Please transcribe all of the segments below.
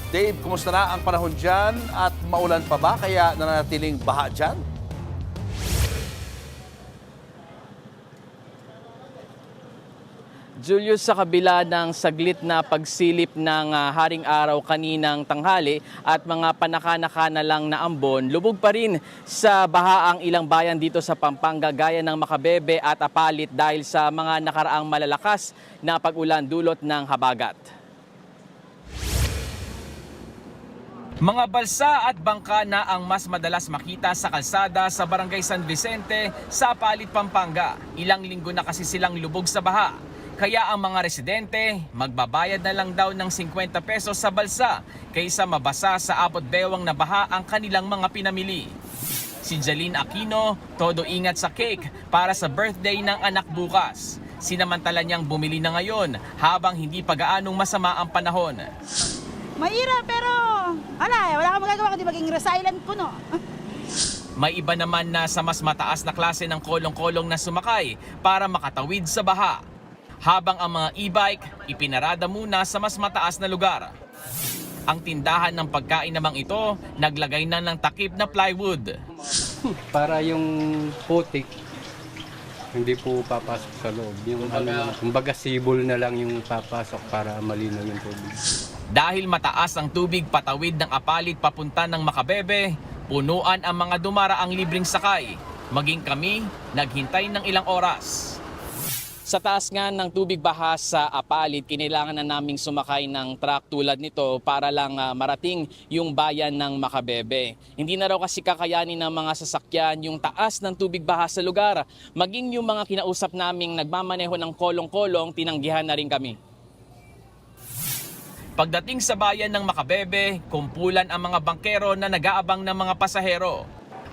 Dave, kumusta na ang panahon dyan at maulan pa ba kaya nananatiling baha dyan? Julius, sa kabila ng saglit na pagsilip ng haring araw kaninang tanghali at mga panaka-naka na lang na ambon, lubog pa rin sa baha ang ilang bayan dito sa Pampanga gaya ng Makabebe at Apalit dahil sa mga nakaraang malalakas na pag-ulan dulot ng habagat. Mga balsa at bangka na ang mas madalas makita sa kalsada sa Barangay San Vicente sa Apalit, Pampanga. Ilang linggo na kasi silang lubog sa baha. Kaya ang mga residente, magbabayad na lang daw ng 50 pesos sa balsa kaysa mabasa sa abot bewang na baha ang kanilang mga pinamili. Si Jaline Aquino, todo ingat sa cake para sa birthday ng anak bukas. Sinamantala niyang bumili na ngayon habang hindi pa gaanong masama ang panahon. Mahirap pero wala kang magagawa kundi maging resilient puno. May iba naman na sa mas mataas na klase ng kolong-kolong na sumakay para makatawid sa baha. Habang ang mga e-bike ipinarada muna sa mas mataas na lugar. Ang tindahan ng pagkain namang ito naglagay na ng takip na plywood. Para yung putik hindi po papasok sa loob. Yung kumbaga sibol na lang yung papasok para malinaw yung tubig. Dahil mataas ang tubig patawid ng Apalit papunta ng Makabebe, punuan ang mga dumaraang libreng sakay. Maging kami naghintay ng ilang oras. Sa taas nga ng tubig baha sa Apalit, kinailangan na naming sumakay ng truck tulad nito para lang marating yung bayan ng Makabebe. Hindi na raw kasi kakayanin ng mga sasakyan yung taas ng tubig baha sa lugar. Maging yung mga kinausap naming nagmamaneho ng kolong-kolong, tinanggihan na rin kami. Pagdating sa bayan ng Makabebe, kumpulan ang mga bangkero na nag-aabang ng mga pasahero.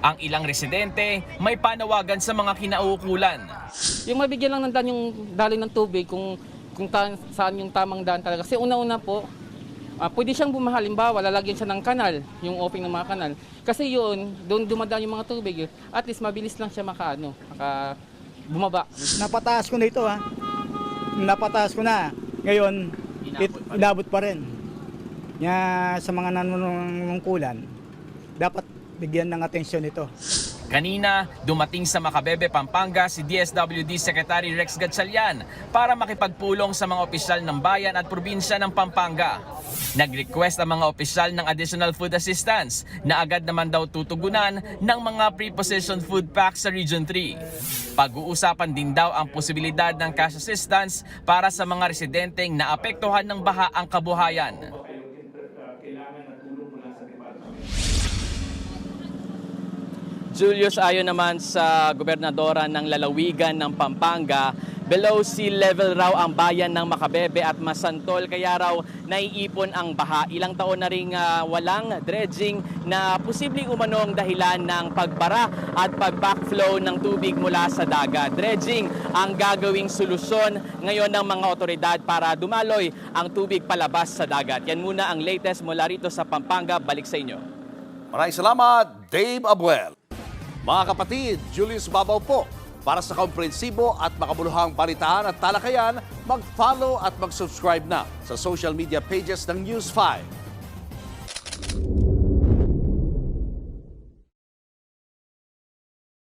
Ang ilang residente may panawagan sa mga kinauukulan. Yung mabigyan lang ng daan yung daloy ng tubig kung saan yung tamang daan talaga. Kasi una-una po, pwede siyang bumaha. Halimbawa, lalagyan siya ng kanal, yung opening ng mga kanal. Kasi yun, doon dumadaan yung mga tubig. At least mabilis lang siya bumaba. Napataas ko na ito ha. Napataas ko na. Ngayon, inabot pa rin. Sa mga nanunungkulan, dapat bigyan ng atensyon ito. Kanina, dumating sa Makabebe, Pampanga si DSWD Secretary Rex Gatchalian para makipagpulong sa mga opisyal ng bayan at probinsya ng Pampanga. Nag-request ang mga opisyal ng additional food assistance na agad naman daw tutugunan ng mga pre-positioned food packs sa Region 3. Pag-uusapan din daw ang posibilidad ng cash assistance para sa mga residenteng naapektuhan ng baha ang kabuhayan. Julius, ayon naman sa gobernadora ng lalawigan ng Pampanga, below sea level raw ang bayan ng Makabebe at Masantol kaya raw naiipon ang baha. Ilang taon na ring walang dredging na posibleng umanong dahilan ng pagbara at pag-backflow ng tubig mula sa dagat. Dredging ang gagawing solusyon ngayon ng mga otoridad para dumaloy ang tubig palabas sa dagat. Yan muna ang latest mula rito sa Pampanga. Balik sa inyo. Maraming salamat, Dave Abuel. Mga kapatid, Julius Babaw po. Para sa komprehensibo at makabuluhang balitaan at talakayan, mag-follow at mag-subscribe na sa social media pages ng News 5.